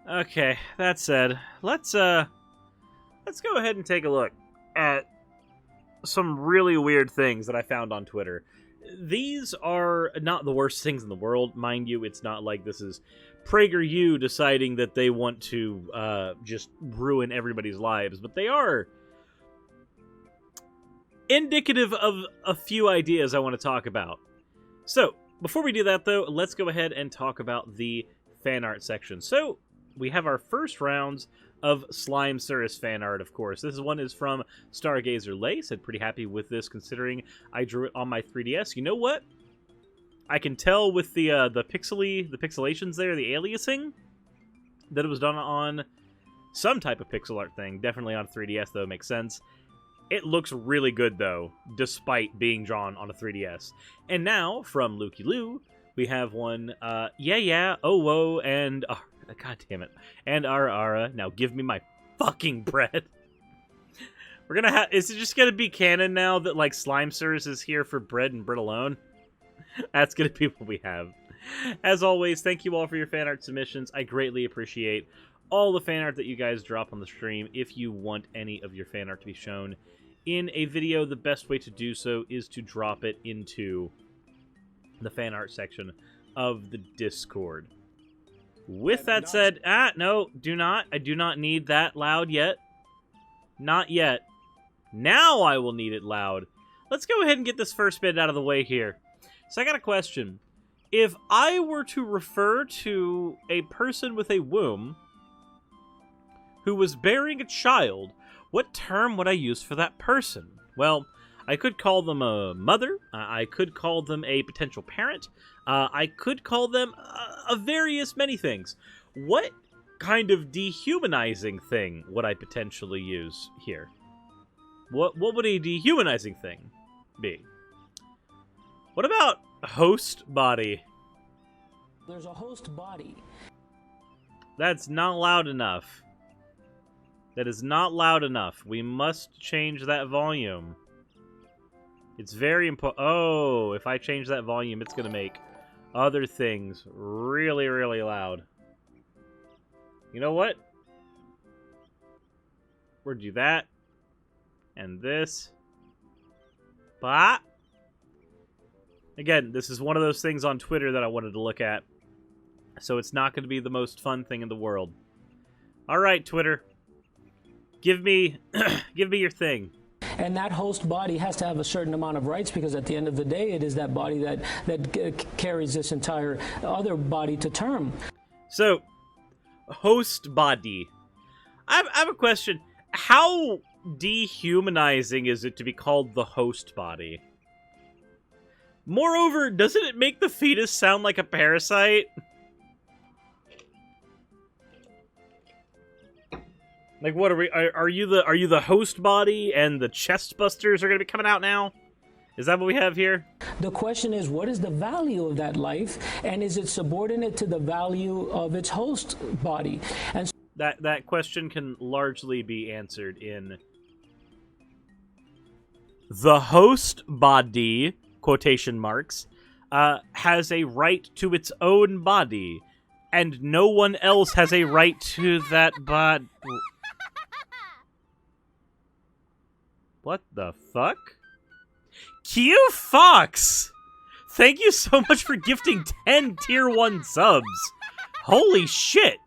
Okay, that said, let's go ahead and take a look at some really weird things that I found on Twitter. These are not the worst things in the world, mind you. It's not like this is PragerU deciding that they want to just ruin everybody's lives, but they are indicative of a few ideas I want to talk about. So, before we do that, though, let's go ahead and talk about the fan art section. So, we have our first rounds of Slime Suris fan art, of course. This one is from Stargazer Lace. I'm pretty happy with this, considering I drew it on my 3DS. You know what? I can tell with the pixelations there, the aliasing, that it was done on some type of pixel art thing. Definitely on 3DS, though, makes sense. It looks really good, though, despite being drawn on a 3DS. And now, from Lukey Lou, we have one, yeah, oh, whoa, and... God damn it. And Ara. Now give me my fucking bread. We're gonna have... Is it just gonna be canon now that, like, Slime Suris is here for bread and bread alone? That's gonna be what we have. As always, thank you all for your fan art submissions. I greatly appreciate all the fan art that you guys drop on the stream. If you want any of your fan art to be shown in a video, the best way to do so is to drop it into the fan art section of the Discord. With that said, no, do not. I do not need that loud yet. Not yet. Now I will need it loud. Let's go ahead and get this first bit out of the way here. So I got a question. If I were to refer to a person with a womb who was bearing a child, what term would I use for that person? Well, I could call them a mother. I could call them a potential parent. I could call them a various many things. What kind of dehumanizing thing would I potentially use here? What would a dehumanizing thing be? What about host body? There's a host body. That's not loud enough. That is not loud enough. We must change that volume. It's very important. Oh, if I change that volume, it's going to make other things really, really loud. You know what? We'll do that. And this. But again, this is one of those things on Twitter that I wanted to look at. So it's not going to be the most fun thing in the world. All right, Twitter. Give me your thing. And that host body has to have a certain amount of rights, because at the end of the day, it is that body that carries this entire other body to term. So, host body. I have a question. How dehumanizing is it to be called the host body? Moreover, doesn't it make the fetus sound like a parasite? Like, what are we? Are you the host body, and the chest busters are going to be coming out now? Is that what we have here? The question is, what is the value of that life, and is it subordinate to the value of its host body? And that question can largely be answered in the host body, quotation marks, has a right to its own body, and no one else has a right to that body. What the fuck? Q Fox! Thank you so much for gifting 10 tier 1 subs. Holy shit.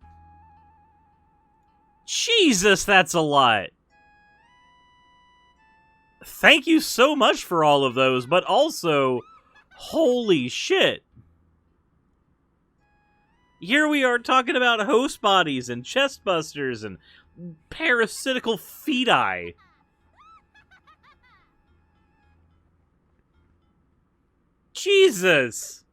Jesus, that's a lot. Thank you so much for all of those, but also, holy shit. Here we are talking about host bodies and chest busters and parasitical feti. Jesus!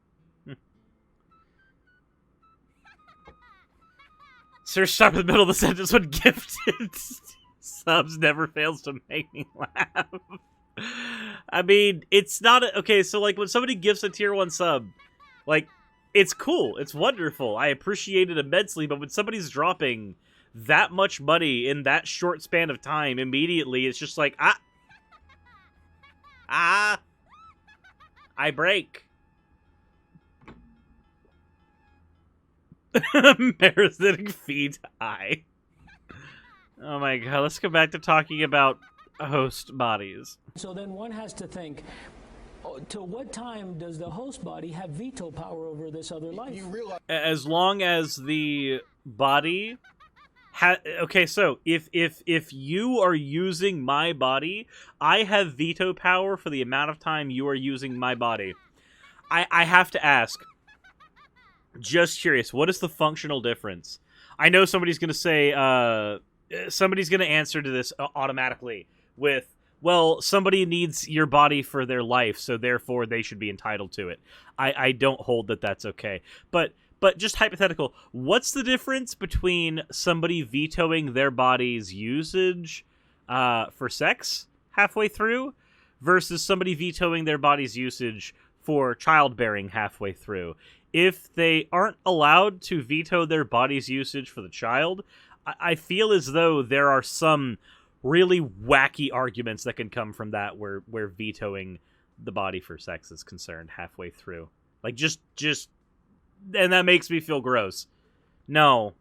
Sir, stop in the middle of the sentence when gifted subs never fails to make me laugh. I mean, it's not... okay, so, like, when somebody gifts a tier 1 sub, like, it's cool. It's wonderful. I appreciate it immensely, but when somebody's dropping that much money in that short span of time, immediately, it's just like, I break. Parasitic feet. Oh my god, let's go back to talking about host bodies. So then one has to think, to what time does the host body have veto power over this other life? You realize As long as the body okay, so if you are using my body, I have veto power for the amount of time you are using my body. I have to ask, just curious, what is the functional difference? I know somebody's going to say, somebody's going to answer to this automatically with, well, somebody needs your body for their life, so therefore they should be entitled to it. I don't hold that that's okay. But just hypothetical, what's the difference between somebody vetoing their body's usage for sex halfway through versus somebody vetoing their body's usage for childbearing halfway through? If they aren't allowed to veto their body's usage for the child, I feel as though there are some really wacky arguments that can come from that where vetoing the body for sex is concerned halfway through. Like, just and that makes me feel gross. No.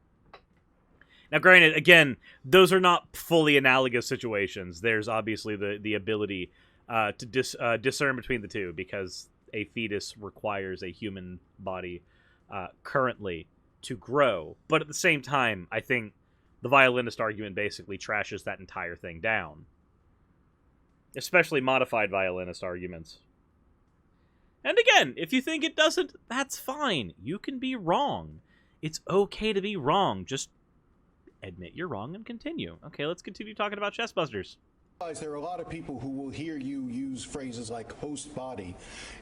Now, granted, again, those are not fully analogous situations. There's obviously the ability to discern between the two, because a fetus requires a human body currently to grow. But at the same time, I think the violinist argument basically trashes that entire thing down. Especially modified violinist arguments. And again, if you think it doesn't, that's fine. You can be wrong. It's okay to be wrong. Just admit you're wrong and continue. Okay, let's continue talking about chestbusters. there are a lot of people who will hear you use phrases like host body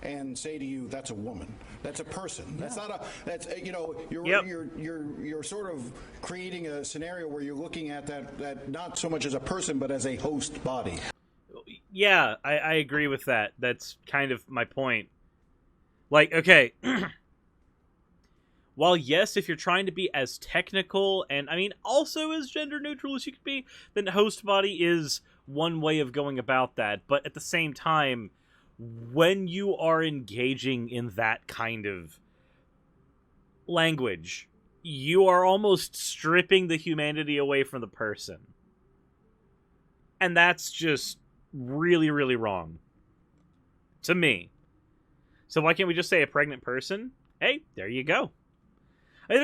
and say to you, that's a woman, that's a person. Yeah. That's not a, that's, you know, you're sort of creating a scenario where you're looking at that not so much as a person, but as a host body. Yeah, I agree with that. That's kind of my point. Like, okay, while yes, if you're trying to be as technical and, I mean, also as gender neutral as you could be, then host body is one way of going about that. But at the same time, when you are engaging in that kind of language, you are almost stripping the humanity away from the person. And that's just really, really wrong. To me. So why can't we just say a pregnant person? Hey, there you go. I mean,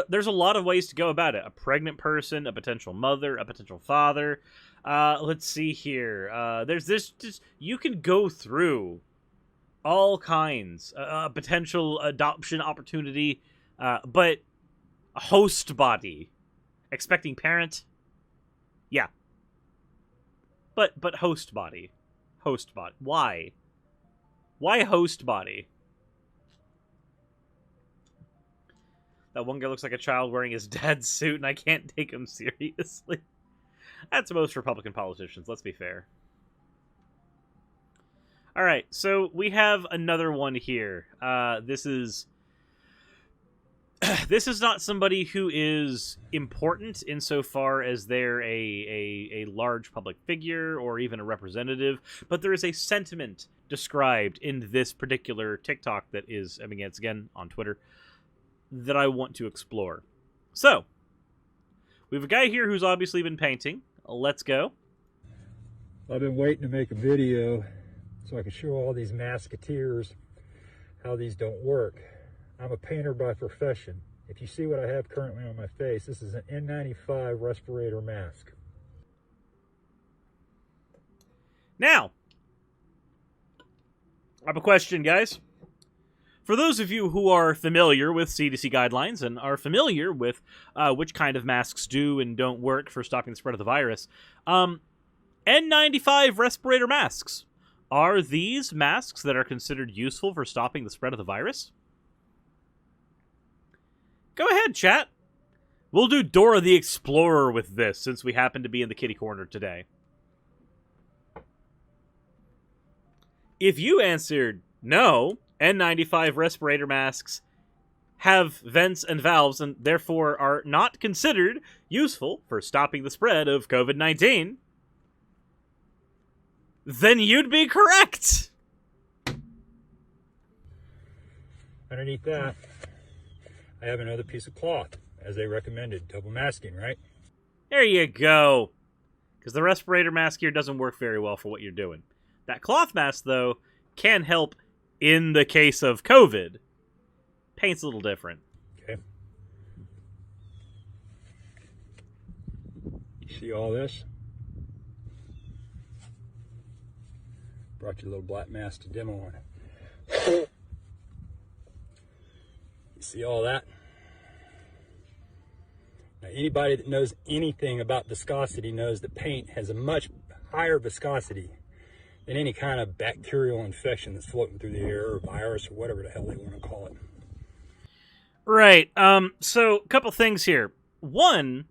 there's a lot of ways to go about it. A pregnant person, a potential mother, a potential father. Let's see here. There's this. Just you can go through all kinds. A potential adoption opportunity, but a host body, expecting parent. Yeah. But host body, Why? Why host body? That one guy looks like a child wearing his dad's suit, and I can't take him seriously. That's most Republican politicians, let's be fair. Alright, so we have another one here. This is not somebody who is important insofar as they're a large public figure or even a representative, but there is a sentiment described in this particular TikTok that is, I mean, it's again on Twitter, that I want to explore. So, we have a guy here who's obviously been painting. Let's go. I've been waiting to make a video so I can show all these masketeers how these don't work. I'm a painter by profession. If you see what I have currently on my face, this is an N95 respirator mask. Now, I have a question, guys. For those of you who are familiar with CDC guidelines and are familiar with which kind of masks do and don't work for stopping the spread of the virus, N95 respirator masks, are these masks that are considered useful for stopping the spread of the virus? Go ahead, chat. We'll do Dora the Explorer with this, since we happen to be in the kitty corner today. If you answered no, N95 respirator masks have vents and valves and therefore are not considered useful for stopping the spread of COVID-19, then you'd be correct. Underneath that, I have another piece of cloth, as they recommended, double masking, right? There you go. Because the respirator mask here doesn't work very well for what you're doing. That cloth mask, though, can help in the case of COVID. Paint's a little different. Okay. See all this? Brought you a little black mask to demo on it. You see all that? Now, anybody that knows anything about viscosity knows that paint has a much higher viscosity than any kind of bacterial infection that's floating through the air, or virus, or whatever the hell they want to call it. Right. So, a couple things here. One,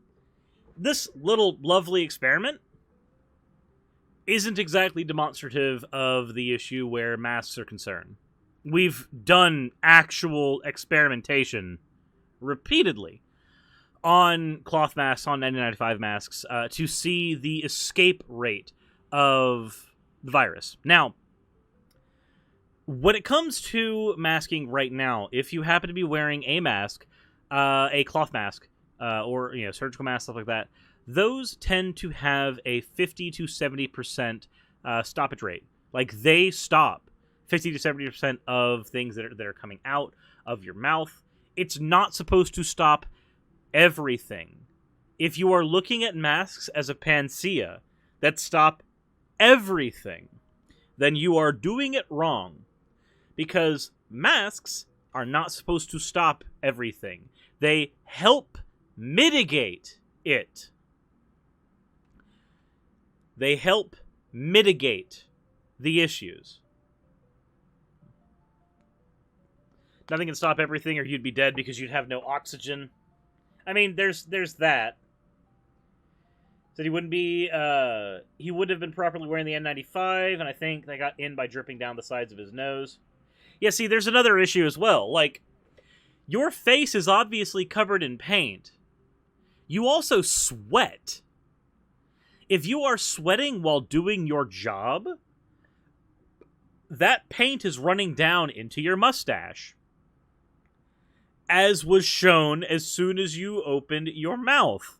this little lovely experiment isn't exactly demonstrative of the issue where masks are concerned. We've done actual experimentation repeatedly on cloth masks, on N95 masks, to see the escape rate of the virus. Now, when it comes to masking right now, if you happen to be wearing a mask, a cloth mask, or surgical mask, stuff like that, those tend to have a 50 to 70% stoppage rate. Like, they stop 50 to 70% of things that are coming out of your mouth. It's not supposed to stop everything. If you are looking at masks as a panacea that stop everything, then you are doing it wrong. Because masks are not supposed to stop everything. They help mitigate it. They help mitigate the issues. Nothing can stop everything, or you'd be dead because you'd have no oxygen. I mean, there's that. Said he wouldn't be, he would have been properly wearing the N95, and I think they got in by dripping down the sides of his nose. Yeah, see, there's another issue as well. Like, your face is obviously covered in paint. You also sweat. If you are sweating while doing your job, that paint is running down into your mustache, as was shown as soon as you opened your mouth.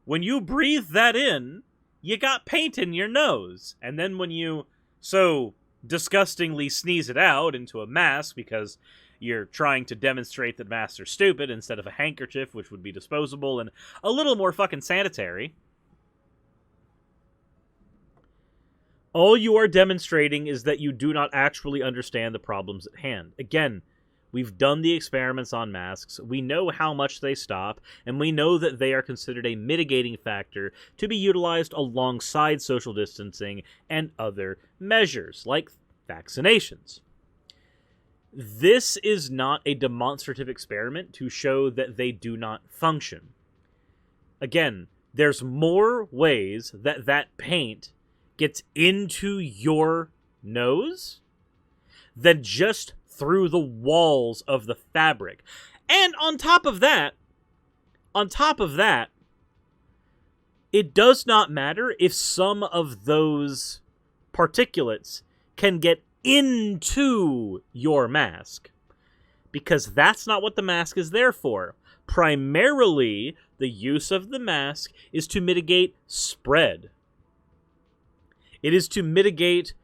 When you breathe that in, you got paint in your nose. And then when you so disgustingly sneeze it out into a mask because you're trying to demonstrate that masks are stupid instead of a handkerchief, which would be disposable and a little more fucking sanitary, all you are demonstrating is that you do not actually understand the problems at hand. Again, we've done the experiments on masks, we know how much they stop, and we know that they are considered a mitigating factor to be utilized alongside social distancing and other measures, like vaccinations. This is not a demonstrative experiment to show that they do not function. Again, there's more ways that paint gets into your nose than just through the walls of the fabric. And on top of that, it does not matter if some of those particulates can get into your mask, because that's not what the mask is there for. Primarily, the use of the mask is to mitigate spread. It is to mitigate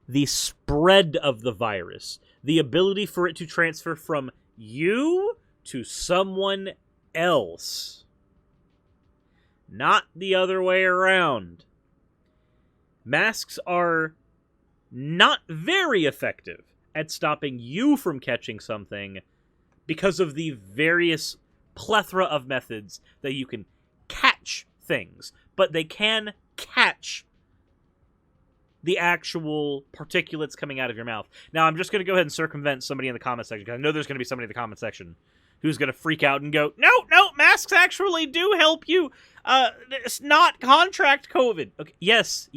the spread of the virus, the ability for it to transfer from you to someone else. Not the other way around. Masks are not very effective at stopping you from catching something because of the various plethora of methods that you can catch things, but they can catch the actual particulates coming out of your mouth. Now, I'm just going to go ahead and circumvent somebody in the comment section, because I know there's going to be somebody in the comment section who's going to freak out and go, no, masks actually do help you not contract COVID. Okay, yes,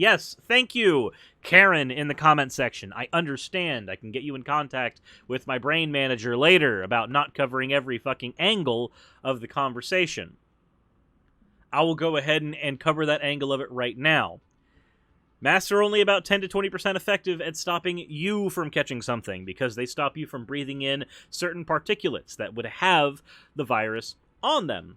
thank you, Karen, in the comment section. I understand. I can get you in contact with my brain manager later about not covering every fucking angle of the conversation. I will go ahead and cover that angle of it right now. Masks are only about 10 to 20% effective at stopping you from catching something because they stop you from breathing in certain particulates that would have the virus on them.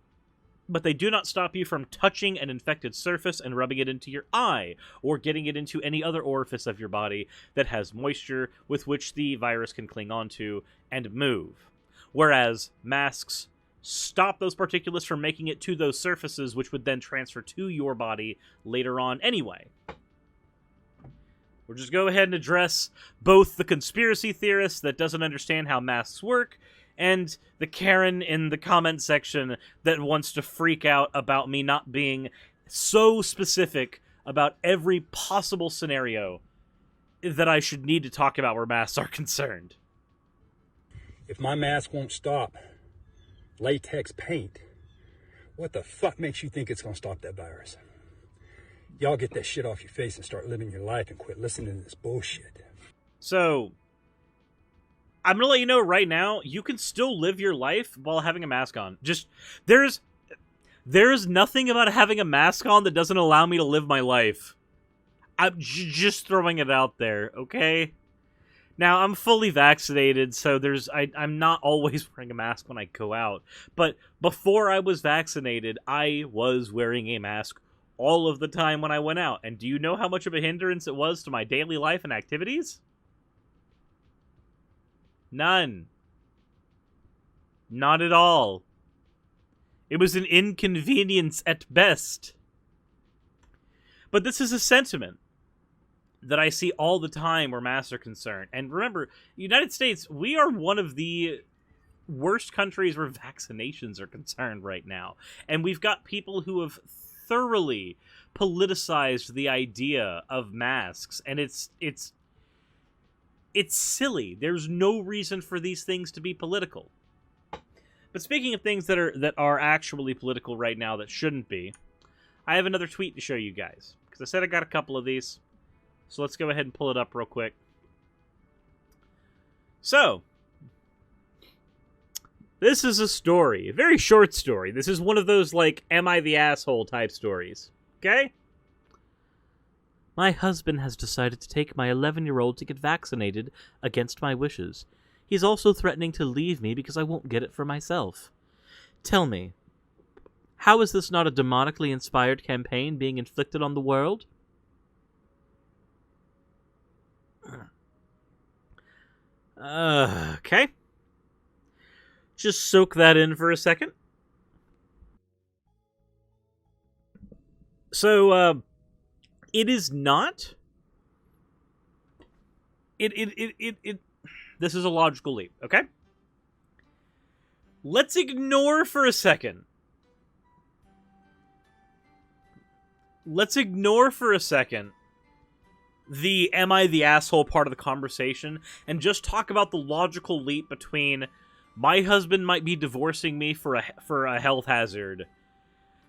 But they do not stop you from touching an infected surface and rubbing it into your eye, or getting it into any other orifice of your body that has moisture with which the virus can cling onto and move. Whereas masks stop those particulates from making it to those surfaces, which would then transfer to your body later on anyway. We'll just go ahead and address both the conspiracy theorist that doesn't understand how masks work, and the Karen in the comment section that wants to freak out about me not being so specific about every possible scenario that I should need to talk about where masks are concerned. If my mask won't stop latex paint, what the fuck makes you think it's gonna stop that virus? Y'all get that shit off your face and start living your life and quit listening to this bullshit. So, I'm gonna let you know right now, you can still live your life while having a mask on. Just, there's nothing about having a mask on that doesn't allow me to live my life. I'm just throwing it out there, okay? Now, I'm fully vaccinated, so I'm not always wearing a mask when I go out. But before I was vaccinated, I was wearing a mask all of the time when I went out. And do you know how much of a hindrance it was to my daily life and activities? None. Not at all. It was an inconvenience at best. But this is a sentiment that I see all the time where masks are concerned. And remember, United States, we are one of the worst countries where vaccinations are concerned right now. And we've got people who have thoroughly politicized the idea of masks. And it's silly. There's no reason for these things to be political. But speaking of things that are actually political right now that shouldn't be, I have another tweet to show you guys. Because I said I got a couple of these. So let's go ahead and pull it up real quick. So, this is a story. A very short story. This is one of those, like, am I the asshole type stories. Okay? My husband has decided to take my 11-year-old to get vaccinated against my wishes. He's also threatening to leave me because I won't get it for myself. Tell me, how is this not a demonically inspired campaign being inflicted on the world? Okay. Just soak that in for a second. So, it is not. This is a logical leap, okay? Let's ignore for a second. The am I the asshole part of the conversation and just talk about the logical leap between my husband might be divorcing me for a health hazard.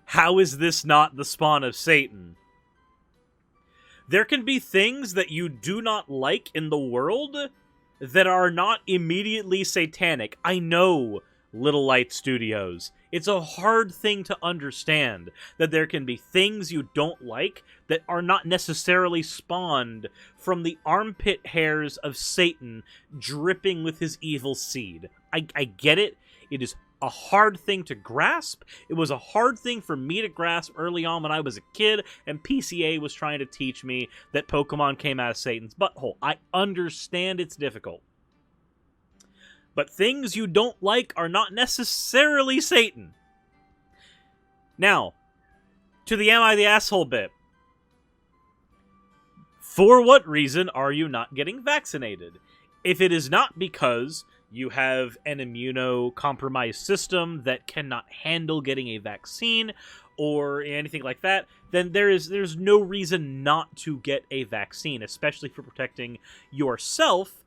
How is this not the spawn of Satan? There can be things that you do not like in the world that are not immediately satanic. I know, Little Light Studios. It's a hard thing to understand that there can be things you don't like that are not necessarily spawned from the armpit hairs of Satan dripping with his evil seed. I get it. It is a hard thing to grasp. It was a hard thing for me to grasp early on when I was a kid and PCA was trying to teach me that Pokemon came out of Satan's butthole. I understand it's difficult. But things you don't like are not necessarily Satan. Now, to the am I the asshole bit. For what reason are you not getting vaccinated? If it is not because you have an immunocompromised system that cannot handle getting a vaccine or anything like that, then there's no reason not to get a vaccine, especially for protecting yourself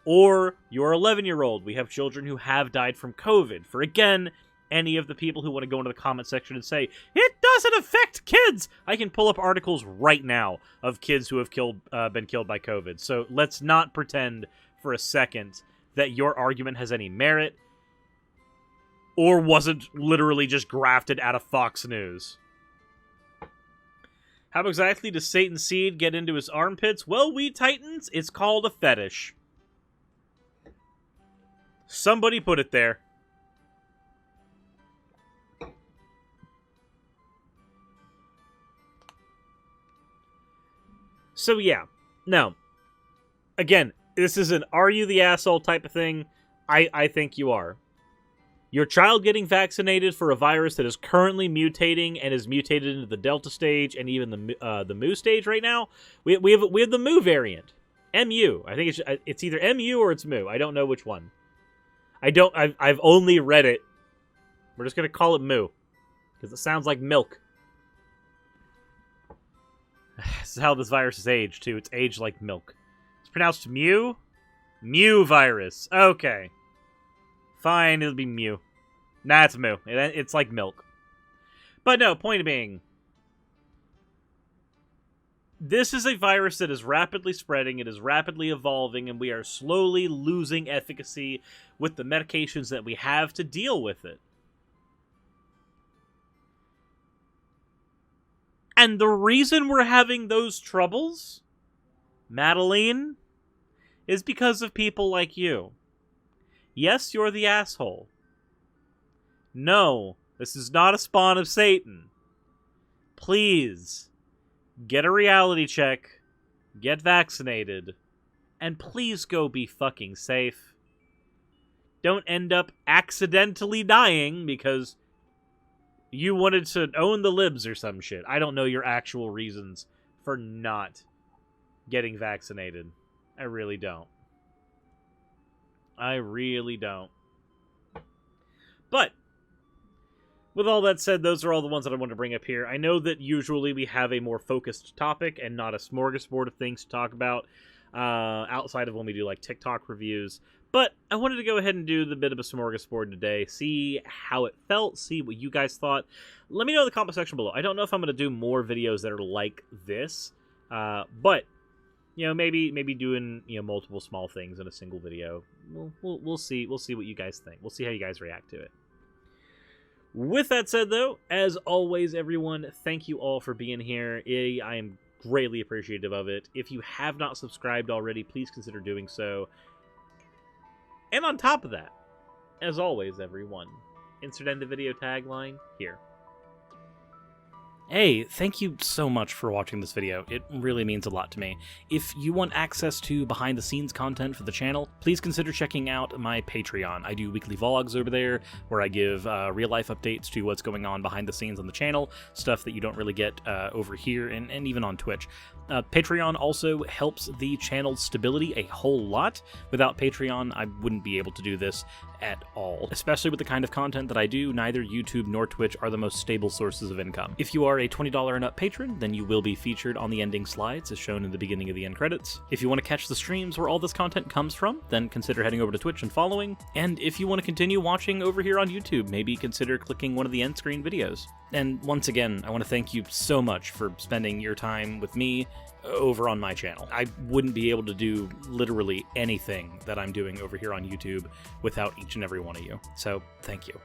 or your 11-year-old. We have children who have died from COVID. For, again, any of the people who want to go into the comment section and say, it doesn't affect kids! I can pull up articles right now of kids who have been killed by COVID. So let's not pretend for a second that your argument has any merit or wasn't literally just grafted out of Fox News. How exactly does Satan's seed get into his armpits? Well, we Titans, it's called a fetish. Somebody put it there. So yeah, no. Again, this is an are you the asshole type of thing. I think you are. Your child getting vaccinated for a virus that is currently mutating and is mutated into the Delta stage and even the Mu stage right now. We have the Mu variant, MU. I think it's either MU or it's Mu. I don't know which one. I've only read it. We're just gonna call it Mu because it sounds like milk. This is how this virus is aged too. It's aged like milk. It's pronounced Mu. Mu virus. Okay. Fine, it'll be Mu. Nah, it's Mu. It's like milk. But no, point being, this is a virus that is rapidly spreading, it is rapidly evolving, and we are slowly losing efficacy with the medications that we have to deal with it. And the reason we're having those troubles, Madeline, is because of people like you. Yes, you're the asshole. No, this is not a spawn of Satan. Please, get a reality check, get vaccinated, and please go be fucking safe. Don't end up accidentally dying because you wanted to own the libs or some shit. I don't know your actual reasons for not getting vaccinated. I really don't. I really don't. But, with all that said, those are all the ones that I want to bring up here. I know that usually we have a more focused topic and not a smorgasbord of things to talk about outside of when we do like TikTok reviews. But I wanted to go ahead and do the bit of a smorgasbord today, see how it felt, see what you guys thought. Let me know in the comment section below. I don't know if I'm going to do more videos that are like this, but maybe doing multiple small things in a single video. We'll see. We'll see what you guys think. We'll see how you guys react to it. With that said, though, as always, everyone, thank you all for being here. I am greatly appreciative of it. If you have not subscribed already, please consider doing so. And on top of that, as always, everyone, insert end of video tagline here. Hey, thank you so much for watching this video. It really means a lot to me. If you want access to behind-the-scenes content for the channel, please consider checking out my Patreon. I do weekly vlogs over there, where I give real-life updates to what's going on behind the scenes on the channel, stuff that you don't really get over here, and even on Twitch. Patreon also helps the channel's stability a whole lot. Without Patreon, I wouldn't be able to do this at all. Especially with the kind of content that I do, neither YouTube nor Twitch are the most stable sources of income. If you are a $20 and up patron, then you will be featured on the ending slides as shown in the beginning of the end credits. If you want to catch the streams where all this content comes from, then consider heading over to Twitch and following. And if you want to continue watching over here on YouTube, maybe consider clicking one of the end screen videos. And once again, I want to thank you so much for spending your time with me over on my channel. I wouldn't be able to do literally anything that I'm doing over here on YouTube without each and every one of you. So, thank you.